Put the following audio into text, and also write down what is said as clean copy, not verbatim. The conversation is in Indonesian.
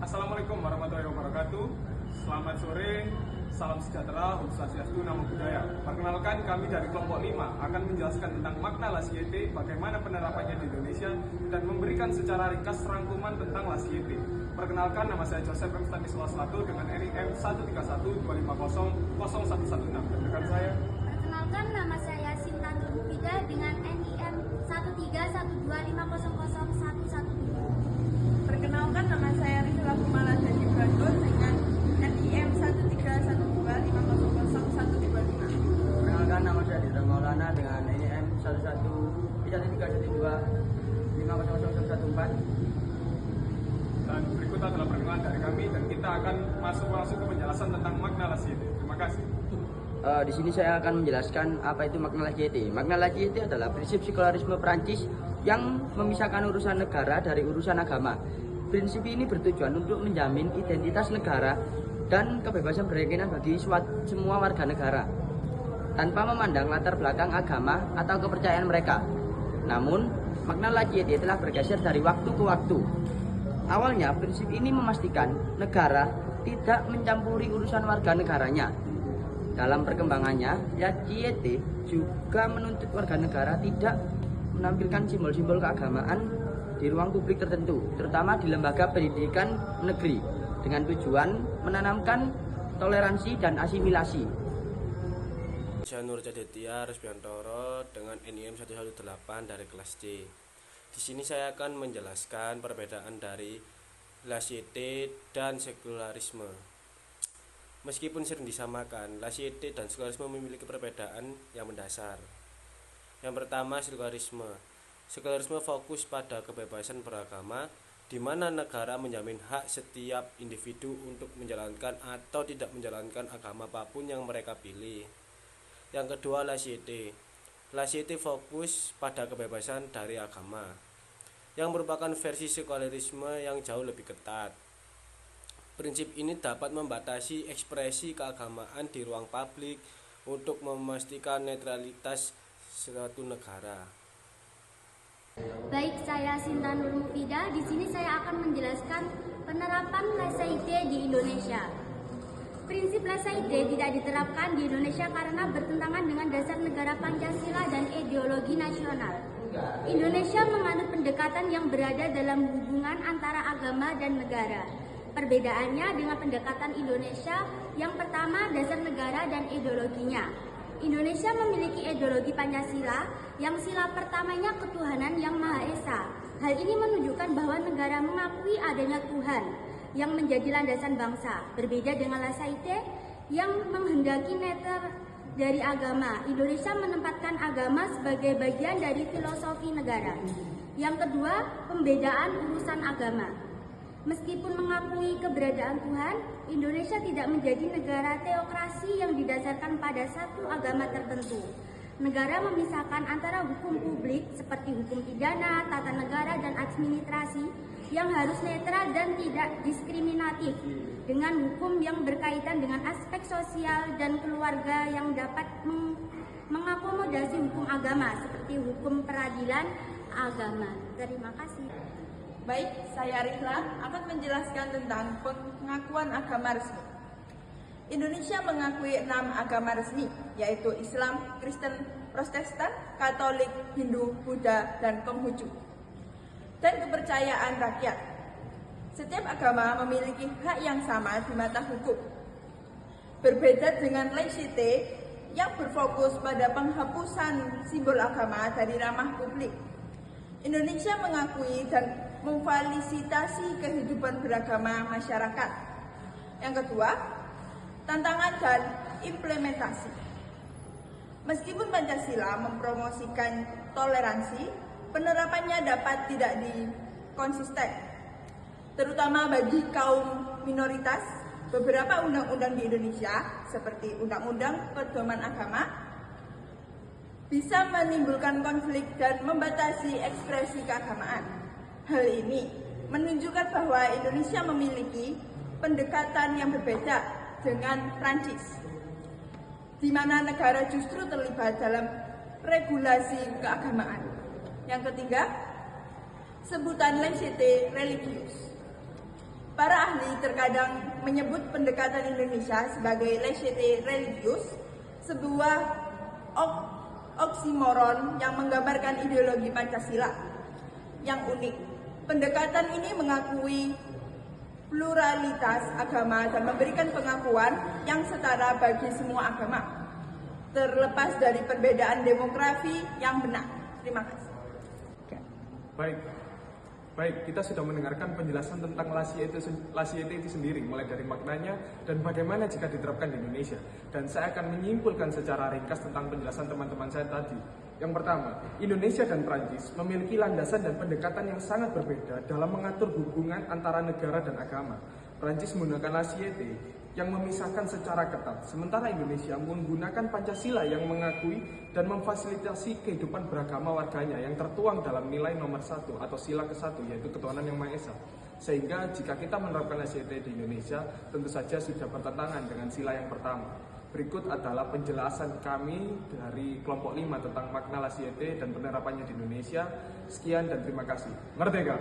Assalamualaikum warahmatullahi wabarakatuh. Selamat sore, salam sejahtera, Om Swastiastu, Namo Buddhaya. Perkenalkan, kami dari kelompok 5 akan menjelaskan tentang makna Lasiyete, bagaimana penerapannya di Indonesia, dan memberikan secara ringkas rangkuman tentang Lasiyete. Perkenalkan, nama saya Joseph M. Stanislas Lato dengan NIM 131250016. Dan rekan saya. Perkenalkan, nama saya Sinta Nurmufida dengan NIM 13125001112. Perkenalkan, nama saya Rizla Kumala Dadi Brandon dengan NIM 13125001125. Perkenalkan, nama saya Dira Maulana dengan NIM 11313500014. Dan berikut adalah perkenalan dari kami dan kita akan masuk ke penjelasan tentang makna Lasiyete. Terima kasih. Di sini saya akan menjelaskan apa itu makna Lasiyete. Makna Lasiyete adalah prinsip sekularisme Prancis yang memisahkan urusan negara dari urusan agama. Prinsip ini bertujuan untuk menjamin identitas negara dan kebebasan berkeyakinan bagi semua warga negara, tanpa memandang latar belakang agama atau kepercayaan mereka. Namun, makna Lasiyete telah bergeser dari waktu ke waktu. Awalnya, prinsip ini memastikan negara tidak mencampuri urusan warga negaranya. Dalam perkembangannya, Lasiyete juga menuntut warga negara tidak menampilkan simbol-simbol keagamaan di ruang publik tertentu, terutama di lembaga pendidikan negeri, dengan tujuan menanamkan toleransi dan asimilasi. Saya Nur Cadetia Resbiantoro dengan NIM 118 dari kelas C. Di sini saya akan menjelaskan perbedaan dari Lasiyete dan sekularisme. Meskipun sering disamakan, Lasiyete dan sekularisme memiliki perbedaan yang mendasar. Yang pertama, sekularisme. Sekularisme fokus pada kebebasan beragama, di mana negara menjamin hak setiap individu untuk menjalankan atau tidak menjalankan agama apapun yang mereka pilih. Yang kedua, Lasiyete. Lasiyete fokus pada kebebasan dari agama, yang merupakan versi sekularisme yang jauh lebih ketat. Prinsip ini dapat membatasi ekspresi keagamaan di ruang publik untuk memastikan netralitas suatu negara. Baik, saya Sinta Nurmufida. Di sini saya akan menjelaskan penerapan Lasiyete di Indonesia. Prinsip Lasiyete tidak diterapkan di Indonesia karena bertentangan dengan dasar negara Pancasila dan ideologi nasional. Indonesia menganut pendekatan yang berada dalam hubungan antara agama dan negara. Perbedaannya dengan pendekatan Indonesia, yang pertama dasar negara dan ideologinya. Indonesia memiliki ideologi Pancasila yang sila pertamanya ketuhanan yang Maha Esa. Hal ini menunjukkan bahwa negara mengakui adanya Tuhan yang menjadi landasan bangsa. Berbeda dengan Lasiyete yang menghendaki neter dari agama. Indonesia menempatkan agama sebagai bagian dari filosofi negara. Yang kedua, pembedaan urusan agama. Meskipun mengakui keberadaan Tuhan, Indonesia tidak menjadi negara teokrasi yang didasarkan pada satu agama tertentu. Negara memisahkan antara hukum publik seperti hukum pidana, tata negara, dan administrasi yang harus netral dan tidak diskriminatif, dengan hukum yang berkaitan dengan aspek sosial dan keluarga yang dapat mengakomodasi hukum agama seperti hukum peradilan agama. Terima kasih. Baik, saya Rihla akan menjelaskan tentang pengakuan agama resmi. Indonesia mengakui 6 agama resmi, yaitu Islam, Kristen, Protestan, Katolik, Hindu, Buddha, dan Konghucu. Dan kepercayaan rakyat. Setiap agama memiliki hak yang sama di mata hukum. Berbeda dengan Lasiyete yang berfokus pada penghapusan simbol agama dari ramah publik. Indonesia mengakui dan memfasilitasi kehidupan beragama masyarakat. Yang kedua, tantangan dan implementasi. Meskipun Pancasila mempromosikan toleransi, penerapannya dapat tidak konsisten, terutama bagi kaum minoritas. Beberapa undang-undang di Indonesia, seperti Undang-Undang Pedoman Agama, bisa menimbulkan konflik dan membatasi ekspresi keagamaan. Hal ini menunjukkan bahwa Indonesia memiliki pendekatan yang berbeda dengan Prancis, di mana negara justru terlibat dalam regulasi keagamaan. Yang ketiga, sebutan Lasiyete religius. Para ahli ahli terkadang menyebut pendekatan Indonesia sebagai laicite religius, sebuah oksimoron yang menggambarkan ideologi Pancasila yang unik. Pendekatan ini mengakui pluralitas agama dan memberikan pengakuan yang setara bagi semua agama, terlepas dari perbedaan demografi yang benar. Terima kasih. Baik, kita sudah mendengarkan penjelasan tentang laicite itu sendiri, mulai dari maknanya dan bagaimana jika diterapkan di Indonesia. Dan saya akan menyimpulkan secara ringkas tentang penjelasan teman-teman saya tadi. Yang pertama, Indonesia dan Prancis memiliki landasan dan pendekatan yang sangat berbeda dalam mengatur hubungan antara negara dan agama. Prancis menggunakan laicite yang memisahkan secara ketat, sementara Indonesia menggunakan Pancasila yang mengakui dan memfasilitasi kehidupan beragama warganya yang tertuang dalam nilai nomor 1 atau sila ke-1, yaitu ketuhanan yang Maha Esa. Sehingga jika kita menerapkan laicite di Indonesia, tentu saja sudah bertentangan dengan sila yang pertama. Berikut adalah penjelasan kami dari kelompok 5 tentang makna laicite dan penerapannya di Indonesia. Sekian dan terima kasih. Merdeka!